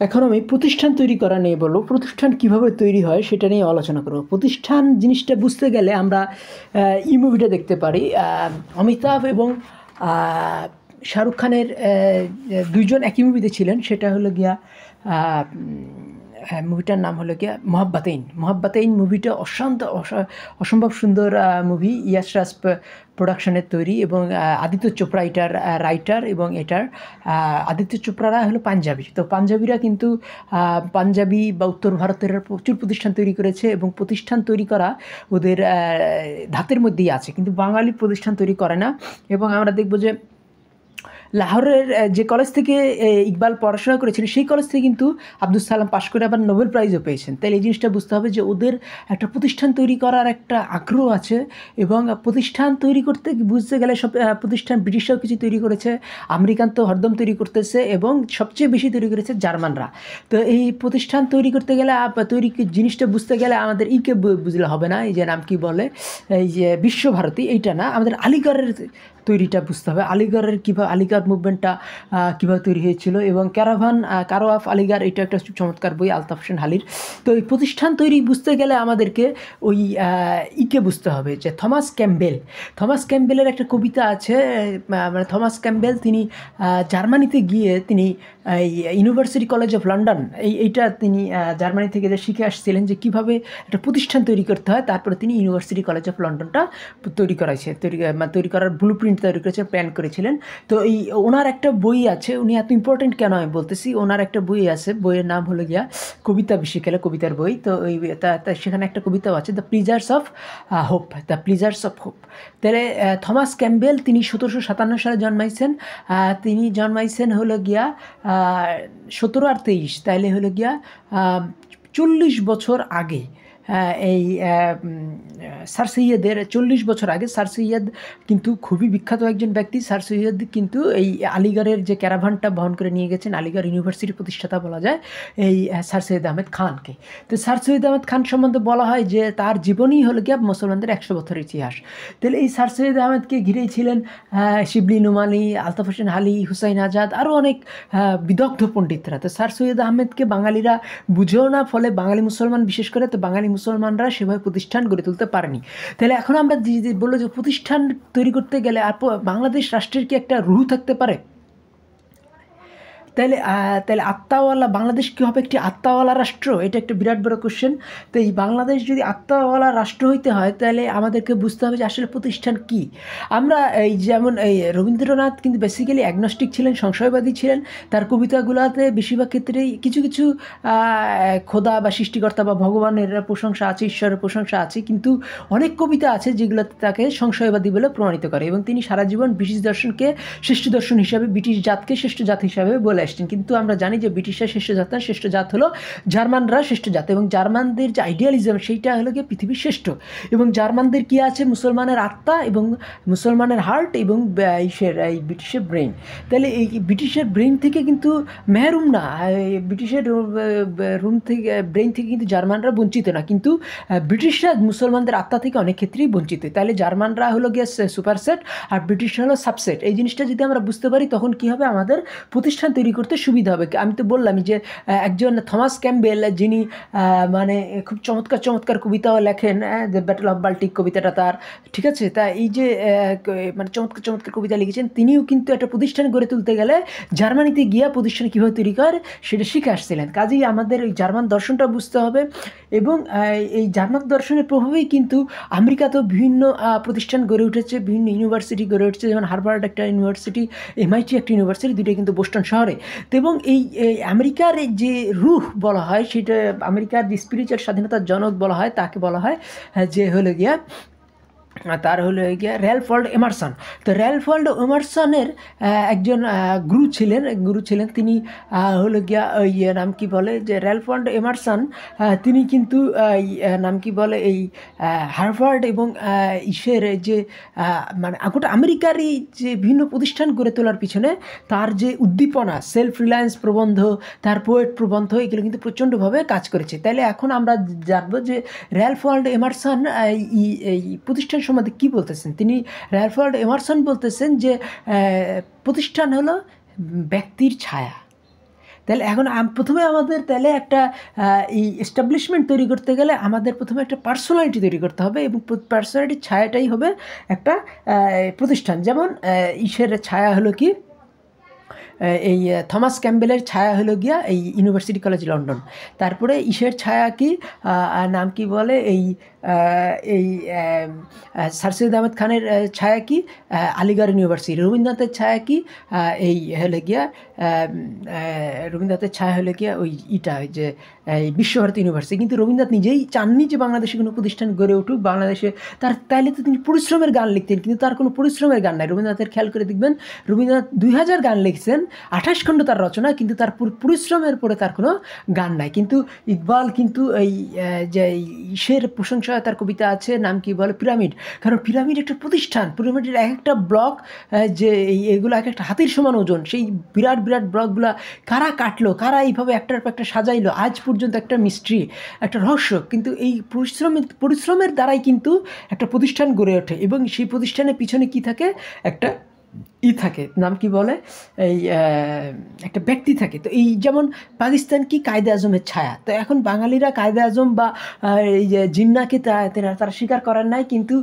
এখন আমি প্রতিষ্ঠান তৈরি করা নিয়ে বলবো। প্রতিষ্ঠান কিভাবে তৈরি হয় সেটা নিয়ে আলোচনা করব। প্রতিষ্ঠান জিনিসটা বুঝতে গেলে আমরা এই মুভিটা দেখতে পারি। অমিতাভ এবং আহ, শাহরুখ খানের দুইজন একই মুভিতে ছিলেন। সেটা হলো গিয়া মুভিটার নাম হলো গিয়া মোহাব্বাতেইন। মোহাব্বাতেইন মুভিটা অসম্ভব সুন্দর মুভি। ইয়াশ রাজ প্রোডাকশনের তৈরি এবং আদিত্য চোপড়া এটার রাইটার এবং এটার আদিত্য চোপড়ারা হলো পাঞ্জাবি। তো পাঞ্জাবিরা কিন্তু পাঞ্জাবি বা উত্তর ভারতের প্রচুর প্রতিষ্ঠান তৈরি করেছে এবং প্রতিষ্ঠান তৈরি করা ওদের ধাতের মধ্যেই আছে, কিন্তু বাঙালি প্রতিষ্ঠান তৈরি করে না। এবং আমরা দেখব যে লাহোরের যে কলেজ থেকে ইকবাল পড়াশোনা করেছিলেন সেই কলেজ থেকে কিন্তু আব্দুল সালাম পাশ করে আবার নোবেল প্রাইজও পেয়েছেন। তাহলে এই জিনিসটা বুঝতে হবে যে ওদের একটা প্রতিষ্ঠান তৈরি করার একটা আগ্রহ আছে। এবং প্রতিষ্ঠান তৈরি করতে বুঝতে গেলে সব প্রতিষ্ঠান ব্রিটিশরাও কিছু তৈরি করেছে, আমেরিকান তো হরদম তৈরি করতেছে এবং সবচেয়ে বেশি তৈরি করেছে জার্মানরা। তো এই প্রতিষ্ঠান তৈরি করতে গেলে জিনিসটা বুঝতে গেলে আমাদের ইকে বুঝলে হবে না। এই যে নাম কি বলে, এই যে বিশ্বভারতী, এইটা না, আমাদের আলিগড়ের তৈরিটা বুঝতে হবে। আলিগড়ের কীভাবে আলিগড় মুভমেন্টটা কীভাবে তৈরি হয়েছিল এবং কারো অফ আলিগড়, এটা একটা চমৎকার বই আলতাফ হোসেন হালির। তো এই প্রতিষ্ঠান তৈরি বুঝতে গেলে আমাদেরকে ওই ইকে বুঝতে হবে যে থমাস ক্যাম্বেলের একটা কবিতা আছে। মানে থমাস ক্যাম্বেল তিনি জার্মানিতে গিয়ে তিনি ইউনিভার্সিটি কলেজ অফ লন্ডন এইটা তিনি জার্মানি থেকে যে শিখে আসছিলেন যে কীভাবে একটা প্রতিষ্ঠান তৈরি করতে হয়। তারপরে তিনি ইউনিভার্সিটি কলেজ অফ লন্ডনটা তৈরি করার ব্লু প্রিন্ট তৈরি করেছেন, প্ল্যান করেছিলেন। তো এই ওনার একটা বই আছে, উনি এত ইম্পর্টেন্ট কেন আমি বলতেছি, ওনার একটা বই আছে, বইয়ের নাম হলো গিয়া কবিতা বিশ্বকালে, কবিতার বই। তো ওই সেখানে একটা কবিতাও আছে, দ্য প্লিজার্স অফ হোপ। তাহলে থমাস ক্যাম্বেল তিনি 1757 সালে জন্মাইছেন। তিনি জন্মাইছেন হলো গিয়া 17 আর 23, তাইলে হলো গিয়া 40 বছর আগে। এই স্যার সৈয়দের 40 বছর আগে। স্যার সৈয়দ কিন্তু খুবই বিখ্যাত একজন ব্যক্তি। স্যার সৈয়দ কিন্তু এই আলিগড়ের যে ক্যারাভানটা বহন করে নিয়ে গেছেন, আলিগড় ইউনিভার্সিটির প্রতিষ্ঠাতা বলা যায় এই স্যার সৈয়দ আহমেদ খানকে। তো স্যার সৈয়দ আহমেদ খান সম্বন্ধে বলা হয় যে তার জীবনই হলো গিয়া মুসলমানদের 100 বছরের ইতিহাস। তাহলে এই স্যার সৈয়দ আহমেদকে ঘিরেই ছিলেন শিবলি নোমানি, আলতাফ হোসেন হালি, হুসাইন আজাদ, আরও অনেক বিদগ্ধ পণ্ডিতরা। তো স্যার সৈয়দ আহমেদকে বাঙালিরা বুঝেও না, ফলে বাঙালি মুসলমান বিশেষ করে তো বাঙালি মুসলমানরা সেভাবে প্রতিষ্ঠান গড়ে তুলতে পারেনি। তাহলে এখন আমরা বললো যে প্রতিষ্ঠান তৈরি করতে গেলে বাংলাদেশ রাষ্ট্রের কি একটা রুহ থাকতে পারে? তাহলে আত্মাওয়ালা বাংলাদেশ কী হবে, একটি আত্মাওয়ালা রাষ্ট্র? এটা একটা বিরাট বড় কোশ্চেন। তো এই বাংলাদেশ যদি আত্মাওয়ালা রাষ্ট্র হইতে হয় তাহলে আমাদেরকে বুঝতে হবে যে আসলে প্রতিষ্ঠান কি। আমরা এই যেমন এই রবীন্দ্রনাথ কিন্তু বেসিক্যালি অ্যাগনস্টিক ছিলেন, সংশয়বাদী ছিলেন। তার কবিতাগুলোতে বেশিরভাগ ক্ষেত্রেই কিছু কিছু খোদা বা সৃষ্টিকর্তা বা ভগবানের প্রশংসা আছে, ঈশ্বরের প্রশংসা আছে, কিন্তু অনেক কবিতা আছে যেগুলোতে তাকে সংশয়বাদী বলে প্রমাণিত করে। এবং তিনি সারা জীবন ব্রিটিশ দর্শনকে শ্রেষ্ঠ দর্শন হিসাবে, ব্রিটিশ জাতকে শ্রেষ্ঠ জাত হিসাবে বলে আসছেন। কিন্তু আমরা জানি যে ব্রিটিশরা শ্রেষ্ঠ জাত না, শ্রেষ্ঠ জাত হলো জার্মানরা শ্রেষ্ঠ জাত। এবং জার্মানদের যে আইডিয়ালিজম সেইটা হলো গিয়ে পৃথিবীর শ্রেষ্ঠ। এবং জার্মানদের কি আছে, মুসলমানের আত্মা এবং মুসলমানের হার্ট এবং এই ব্রিটিশের ব্রেন। তাহলে এই ব্রিটিশের ব্রেন থেকে কিন্তু মেহরুম না, ব্রিটিশের ব্রেন থেকে কিন্তু জার্মানরা বঞ্চিত না, কিন্তু ব্রিটিশরা মুসলমানদের আত্মা থেকে অনেক ক্ষেত্রেই বঞ্চিত। তাহলে জার্মানরা হলো গিয়ে সুপারসেট আর ব্রিটিশরা হলো সাবসেট। এই জিনিসটা যদি আমরা বুঝতে পারি তখন কি হবে, আমাদের প্রতিষ্ঠান তৈরি করতে সুবিধা হবে। আমি তো বললামই যে একজন থমাস ক্যাম্বেল যিনি মানে খুব চমৎকার কবিতাও লেখেন, দ্য ব্যাটল অফ বাল্টিক কবিতাটা তার, ঠিক আছে। তা এই যে মানে চমৎকার কবিতা লিখেছেন, তিনিও কিন্তু একটা প্রতিষ্ঠান গড়ে তুলতে গেলে জার্মানিতে গিয়া প্রতিষ্ঠান কীভাবে তৈরি করে সেটা শিখে আসছিলেন। কাজেই আমাদের এই জার্মান দর্শনটা বুঝতে হবে। এবং এই জার্মান দর্শনের প্রভাবেই কিন্তু আমেরিকাতেও বিভিন্ন প্রতিষ্ঠান গড়ে উঠেছে, বিভিন্ন ইউনিভার্সিটি গড়ে উঠেছে, যেমন হার্ভার্ড একটা ইউনিভার্সিটি, MIT একটা ইউনিভার্সিটি, দুটোই কিন্তু বোস্টন শহরে। তো এবং এই আমেরিকার যে রুহ বলা হয়, সেটা আমেরিকার যে স্পিরিচুয়াল স্বাধীনতার জনক বলা হয়, তাকে বলা হয় যে হলো গিয়া তার হলো গিয়া র্যালফ ওয়াল্ডো এমারসন। তো র্যালফ ওয়াল্ডো এমারসনের একজন গুরু ছিলেন তিনি হলো গিয়া ওই নাম কি বলে যে র্যালফ ওয়াল্ডো এমারসন, তিনি কিন্তু নাম কি বলে এই হার্ভার্ড এবং ইসের যে মানে গোটা আমেরিকারই যে বিভিন্ন প্রতিষ্ঠান গড়ে তোলার পিছনে তার যে উদ্দীপনা, সেলফ রিলায়েন্স প্রবন্ধ, তার পোয়েট প্রবন্ধ, এগুলো কিন্তু প্রচণ্ডভাবে কাজ করেছে। তাইলে এখন আমরা জানবো যে র্যালফ ওয়াল্ডো এমারসন এই প্রতিষ্ঠান সম্বন্ধে কী বলতেছেন। তিনি র্যালফ ওয়াল্ডো এমারসন বলতেছেন যে প্রতিষ্ঠান হলো ব্যক্তির ছায়া। তাহলে এখন প্রথমে আমাদের তাহলে একটা এই এস্টাবলিশমেন্ট তৈরি করতে গেলে আমাদের প্রথমে একটা পার্সোনালিটি তৈরি করতে হবে, এবং পার্সোনালিটির ছায়াটাই হবে একটা প্রতিষ্ঠান। যেমন ইসের ছায়া হলো কি, এই থমাস ক্যাম্বেলের ছায়া হলো গিয়া এই ইউনিভার্সিটি কলেজ লন্ডন। তারপরে ইসের ছায়া কি, নাম কি বলে, এই এই স্যার সৈয়দ আহমদ খানের ছায়া কি, আলিগড় ইউনিভার্সিটি। রবীন্দ্রনাথের ছায়া কি, এই হলো গিয়া রবীন্দ্রনাথের ছায়া হলো গিয়া ওই ওই যে এই বিশ্বভারতী ইউনিভার্সিটি। কিন্তু রবীন্দ্রনাথ নিজেই চাননি যে বাংলাদেশে কোনো প্রতিষ্ঠান গড়ে উঠুক, বাংলাদেশে তাইলে তো তিনি পরিশ্রমের গান লিখতেন, কিন্তু তার কোনো পরিশ্রমের গান নাই। রবীন্দ্রনাথের খেয়াল করে দেখবেন, রবীন্দ্রনাথ 2000 গান লিখছেন, 28 খণ্ড তার রচনা, কিন্তু তার পরিশ্রমের পরে তার কোনো গান নাই। কিন্তু ইকবাল কিন্তু এই যে ইসের প্রশংসায় তার কবিতা আছে, নাম কি বলে, পিরামিড। কারণ পিরামিড একটা প্রতিষ্ঠান, পিরামিডের এক একটা ব্লক, যে এগুলো এক একটা হাতির সমান ওজন, সেই বিরাট বিরাট ব্লকগুলো কারা কাটলো, কারা এইভাবে একটার পর একটা সাজাইলো, আজ পর্যন্ত একটা মিস্ট্রি, একটা রহস্য। কিন্তু এই পরিশ্রমের দ্বারাই কিন্তু একটা প্রতিষ্ঠান গড়ে ওঠে, এবং সেই প্রতিষ্ঠানের পিছনে কি থাকে, একটা থাকে, নাম কি বলে, এই একটা ব্যক্তি থাকে। তো এই যেমন পাকিস্তান কি কায়দে আজমের ছায়া। তো এখন বাঙালিরা কায়দে আজম বা এই যে জিন্নাকে তারা স্বীকার করার নাই, কিন্তু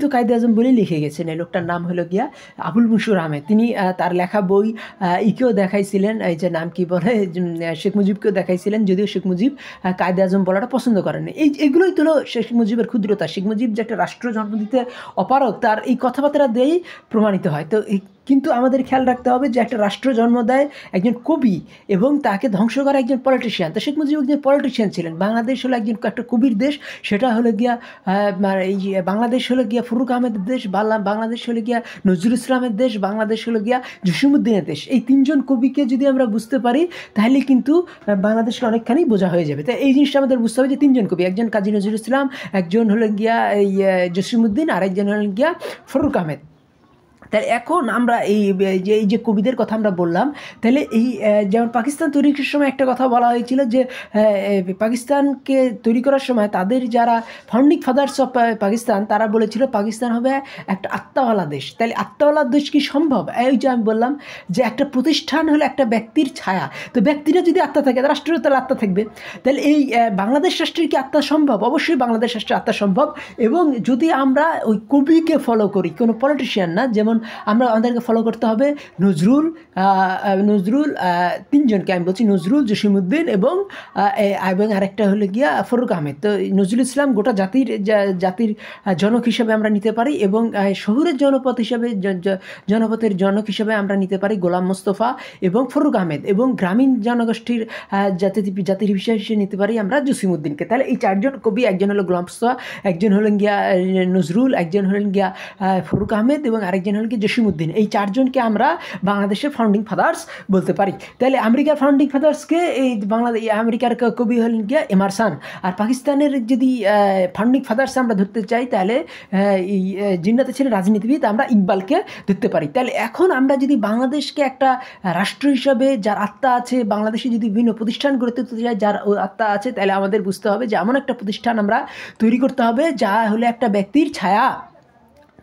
তো কায়দে আজম বলেই লিখে গেছেন। এই লোকটার নাম হলো গিয়া আবুল মুনসুর আহমেদ। তিনি তার লেখা বই ইকেও দেখাইছিলেন, এই যে নাম কি বলে, শেখ মুজিবকেও দেখাইছিলেন, যদিও শেখ মুজিব কায়দে আজম বলাটা পছন্দ করেন। এগুলোই তো হলো শেখ মুজিবের ক্ষুদ্রতা। শেখ মুজিব যে একটা রাষ্ট্র জন্ম দিতে অপারগ, তার এই কথাবার্তা দিয়েই প্রমাণিত হয়। তো কিন্তু আমাদের খেয়াল রাখতে হবে যে একটা রাষ্ট্র জন্ম দেয় একজন কবি, এবং তাকে ধ্বংস করা একজন পলিটিশিয়ান। তো শেখ মুজিব একজন পলিটিশিয়ান ছিলেন। বাংলাদেশ হলো একটা কবির দেশ, সেটা হলো গিয়া এই বাংলাদেশ হলো গিয়া ফরুক আহমেদের দেশ, বাংলাদেশ হলো গিয়া নজরুল ইসলামের দেশ, বাংলাদেশ হলো গিয়া জসিমউদ্দিনের দেশ। এই তিনজন কবিকে যদি আমরা বুঝতে পারি, তাহলে কিন্তু বাংলাদেশকে অনেকখানি বোঝা হয়ে যাবে। তাই এই জিনিসটা আমাদের বুঝতে হবে যে তিনজন কবি, একজন কাজী নজরুল ইসলাম, একজন হলো গিয়া এই জসিমউদ্দিন, আর একজন হলেন গিয়া ফরুক আহমেদ। তাহলে এখন আমরা এই যে কবিদের কথা আমরা বললাম, তাহলে এই যেমন পাকিস্তান তৈরির সময় একটা কথা বলা হয়েছিল যে পাকিস্তানকে তৈরি করার সময় তাদের যারা ফাউন্ডিং ফাদার্স অফ পাকিস্তান, তারা বলেছিল পাকিস্তান হবে একটা আত্মাওয়ালা দেশ। তাহলে আত্মাওয়ালা দেশ কি সম্ভব? এই যে আমি বললাম যে একটা প্রতিষ্ঠান হলো একটা ব্যক্তির ছায়া। তো ব্যক্তিরা যদি আত্মা থাকে, রাষ্ট্রেরও তাহলে আত্মা থাকবে। তাহলে এই বাংলাদেশ রাষ্ট্রের কি আত্মা সম্ভব? অবশ্যই বাংলাদেশ রাষ্ট্রের আত্মা সম্ভব। এবং যদি আমরা ওই কবিকে ফলো করি, কোনো পলিটিশিয়ান না, যেমন আমাদেরকে ফলো করতে হবে নজরুল, তিনজনকে আমি বলছি, নজরুল, জসিমউদ্দিন এবং আরেকটা হলো গিয়া ফরুক আহমেদ। তো নজরুল ইসলাম গোটা জাতির জনক হিসেবে আমরা নিতে পারি, এবং শহুরের জনপদ হিসেবে, জনপথের জনক হিসেবে আমরা নিতে পারি গোলাম মোস্তফা এবং ফরুক আহমেদ, এবং গ্রামীণ জনগোষ্ঠীর জাতির হিসেবে নিতে পারি আমরা জসিমউদ্দিনকে। তাহলে এই চারজন কবি, একজন হলো গোলাম মোস্তফা, একজন হলেন গিয়া নজরুল, একজন হলেন গিয়া ফরুক আহমেদ, এবং আরেকজন হলেন গিয়া জসিমউদ্দিন। এই চারজনকে আমরা বাংলাদেশের ফাউন্ডিং ফাদার্স বলতে পারি। তাহলে আমেরিকার ফাউন্ডিং ফাদার্সকে এই আমেরিকার কবি হলেন গিয়া এমারসন। আর পাকিস্তানের যদি ফাউন্ডিং ফাদার্স আমরা ধরতে চাই, তাহলে এই জিন্নাতে ছিলেন রাজনীতিবিদ, আমরা ইকবালকে ধরতে পারি। তাহলে এখন আমরা যদি বাংলাদেশকে একটা রাষ্ট্র হিসাবে, যার আত্মা আছে, বাংলাদেশে যদি বিভিন্ন প্রতিষ্ঠান গড়ে তুলতে চাই যার আত্মা আছে, তাহলে আমাদের বুঝতে হবে যে এমন একটা প্রতিষ্ঠান আমরা তৈরি করতে হবে যা হলো একটা ব্যক্তির ছায়া।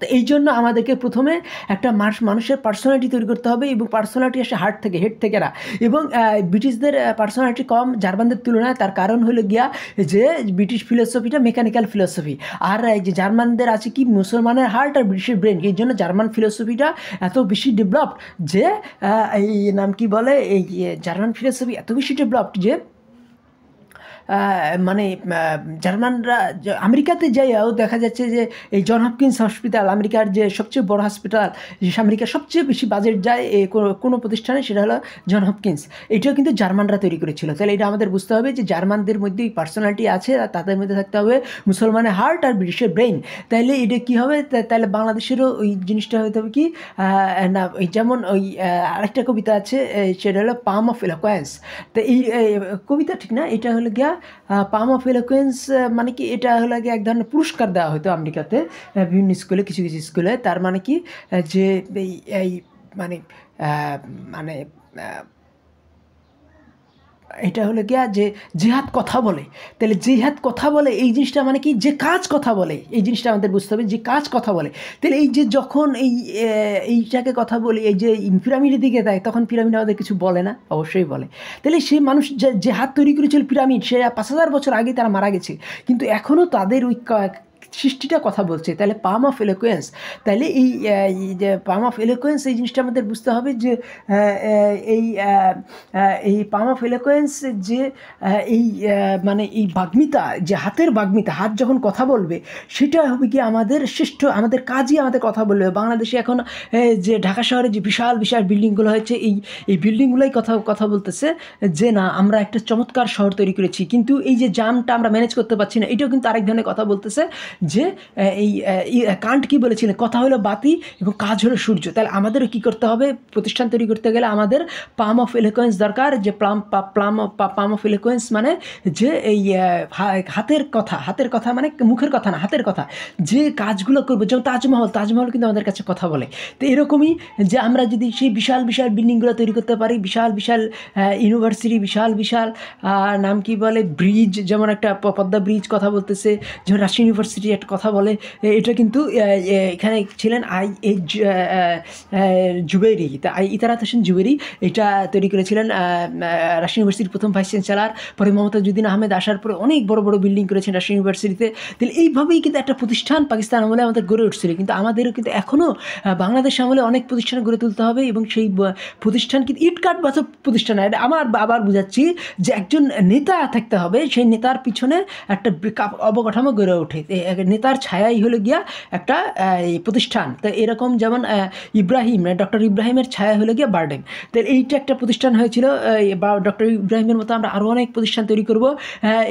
তো এই জন্য আমাদেরকে প্রথমে একটা মানুষের পার্সোনালিটি তৈরি করতে হবে, এবং পার্সোনালিটি আসে হার্ট থেকে, হেড থেকে না। এবং ব্রিটিশদের পার্সোনালিটি কম জার্মানদের তুলনায়। তার কারণ হলো গিয়া যে ব্রিটিশ ফিলোসফিটা মেকানিক্যাল ফিলোসফি, আর এই যে জার্মানদের আছে কি মুসলমানের হার্ট আর ব্রিটিশের ব্রেন। এই জন্য জার্মান ফিলোসফিটা এত বেশি ডেভেলপড যে এই নাম কি বলে, এই জার্মান ফিলোসফি এত বেশি ডেভেলপড যে মানে জার্মানরা আমেরিকাতে যাইয়াও দেখা যাচ্ছে যে এই জন হপকিন্স হসপিটাল, আমেরিকার যে সবচেয়ে বড় হসপিটাল, আমেরিকার সবচেয়ে বেশি বাজেট যায় কোনো প্রতিষ্ঠানে, সেটা হলো জন হপকিন্স। এটাও কিন্তু জার্মানরা তৈরি করেছিল। তাহলে এটা আমাদের বুঝতে হবে যে জার্মানদের মধ্যে এই পার্সোনালিটি আছে, আর তাদের মধ্যে থাকতে হবে মুসলমানের হার্ট আর ব্রিটিশের ব্রেইন। তাইলে এটা কী হবে, তাহলে বাংলাদেশেরও ওই জিনিসটা হতে হবে কি না, ওই যেমন ওই আরেকটা কবিতা আছে, সেটা হলো পাম অফ এলোকোয়েন্স। তো এই কবিতা ঠিক না, এটা হলো গিয়া পাম অফ এলোকোয়েন্স, মানে কি, এটা হলো গিয়ে এক ধরনের পুরস্কার দেওয়া হতো আমেরিকাতে বিভিন্ন স্কুলে, কিছু কিছু স্কুলে। তার মানে কি যে এই মানে মানে এটা হলো গিয়া যে জিহাদ কথা বলে, তাহলে জিহাদ কথা বলে এই জিনিসটা মানে কি, যে কাজ কথা বলে, এই জিনিসটা আমাদের বুঝতে হবে, যে কাজ কথা বলে। তাহলে এই যে যখন এইটাকে কথা বলি, এই যে পিরামিডের দিকে দেয়, তখন পিরামিড আমাদের কিছু বলে না? অবশ্যই বলে। তাহলে সেই মানুষ যে হাত তৈরি করেছিল পিরামিড, সে 5000 বছর আগে তারা মারা গেছে, কিন্তু এখনও তাদের ওই সৃষ্টিটা কথা বলছে। তাহলে পাম অফ এলোকুয়েন্স, তাহলে এই যে পাম অফ এলোকুয়েন্স, এই জিনিসটা আমাদের বুঝতে হবে যে এই পাম অফ এলোকুয়েন্স যে এই মানে এই বাগ্মিতা, যে হাতের বাগ্মিতা, হাত যখন কথা বলবে সেটা হবে কি আমাদের শ্রেষ্ঠ, আমাদের কাজই আমাদের কথা বলবে। বাংলাদেশে এখন যে ঢাকা শহরে যে বিশাল বিশাল বিল্ডিংগুলো হয়েছে, এই বিল্ডিংগুলোই কথা বলতেছে যে না, আমরা একটা চমৎকার শহর তৈরি করেছি, কিন্তু এই যে জামটা আমরা ম্যানেজ করতে পারছি না, এটাও কিন্তু আরেক ধরনের কথা বলতেছে। যে এই কান্ট কি বলেছিলেন, কথা হলো বাতি এবং কাজ হলো সূর্য। তাহলে আমাদেরও কী করতে হবে, প্রতিষ্ঠান তৈরি করতে গেলে আমাদের পাম অফ এলোকুয়েন্স দরকার। যে পাম অফ এলোকুয়েন্স মানে যে এই হাতের কথা মানে মুখের কথা না, হাতের কথা, যে কাজগুলো করবো। যেমন তাজমহল কিন্তু আমাদের কাছে কথা বলে। তো এরকমই যে আমরা যদি সেই বিশাল বিশাল বিল্ডিংগুলো তৈরি করতে পারি, বিশাল বিশাল ইউনিভার্সিটি, বিশাল বিশাল নাম কি বলে ব্রিজ, যেমন একটা পদ্মা ব্রিজ কথা বলতেছে, যেমন রাজশাহী ইউনিভার্সিটি একটা কথা বলে। এটা কিন্তু এখানে ছিলেন জুবেরি, ইতারাত হোসেন জুবেরি, এটা তৈরি করেছিলেন রাজশাহী ইউনিভার্সিটির প্রথম ভাইস চ্যান্সেলর। পরে মমতাজউদ্দিন আহমেদ আসার পরে অনেক বড় বড় বিল্ডিং করেছেন রাজশাহী ইউনিভার্সিটিতে। তাহলে এইভাবেই কিন্তু একটা প্রতিষ্ঠান পাকিস্তান আমলে আমাদের গড়ে উঠছিল, কিন্তু আমাদেরও কিন্তু এখনও বাংলাদেশ আমলে অনেক প্রতিষ্ঠান গড়ে তুলতে হবে, এবং সেই প্রতিষ্ঠান কিন্তু ইটকাট বাঁচক প্রতিষ্ঠান। আমার আবার বুঝাচ্ছি যে একজন নেতা থাকতে হবে, সেই নেতার পিছনে একটা অবকাঠামো গড়ে ওঠে, নেতার ছায়াই হলো গিয়া একটা প্রতিষ্ঠান। তো এরকম যেমন ডক্টর ইব্রাহিমের ছায়া হলো গিয়া বার্ডেন। তো এইটা একটা প্রতিষ্ঠান হয়েছিল, বা ডক্টর ইব্রাহিমের মতো আমরা আরও অনেক প্রতিষ্ঠান তৈরি করব।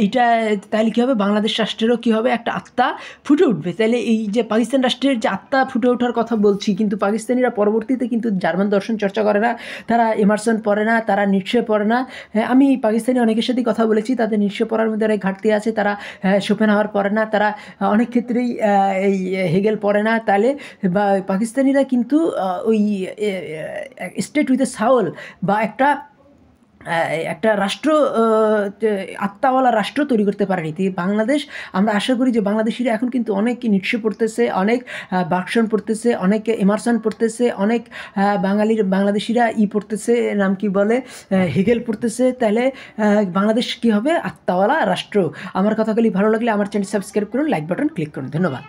এইটা তাহলে কী হবে, বাংলাদেশ রাষ্ট্রেরও কী হবে, একটা আত্মা ফুটে উঠবে। তাহলে এই যে পাকিস্তান রাষ্ট্রের যে আত্মা ফুটে ওঠার কথা বলছি, কিন্তু পাকিস্তানিরা পরবর্তীতে কিন্তু জার্মান দর্শন চর্চা করে না, তারা এমারসন পড়ে না, তারা নিশ্চয় পড়ে না। আমি পাকিস্তানি অনেকের সাথেই কথা বলেছি, তাদের নিশ্চয় পড়ার মধ্যে অনেক ঘাটতি আছে। তারা শোপেনহাওয়ার পড়ে না, তারা অনেক ক্ষেত্রেই এই হেগেল পড়ে না। তাহলে বা পাকিস্তানিরা কিন্তু ওই স্টেট উইথ এ সাউল বা একটা রাষ্ট্র, আত্মাওয়ালা রাষ্ট্র তৈরি করতে পারেনি। বাংলাদেশ, আমরা আশা করি যে বাংলাদেশিরা এখন কিন্তু অনেক নিৎস্ব পড়তেছে, অনেক বার্কসন পড়তেছে, অনেক এমারসন পড়তেছে, অনেক বাংলাদেশিরা পড়তেছে, নাম কি বলে, হেগেল পড়তেছে। তাহলে বাংলাদেশ কি হবে, আত্মাওয়ালা রাষ্ট্র। আমার কথাগুলি ভালো লাগলে আমার চ্যানেল সাবস্ক্রাইব করুন, লাইক বাটন ক্লিক করুন। ধন্যবাদ।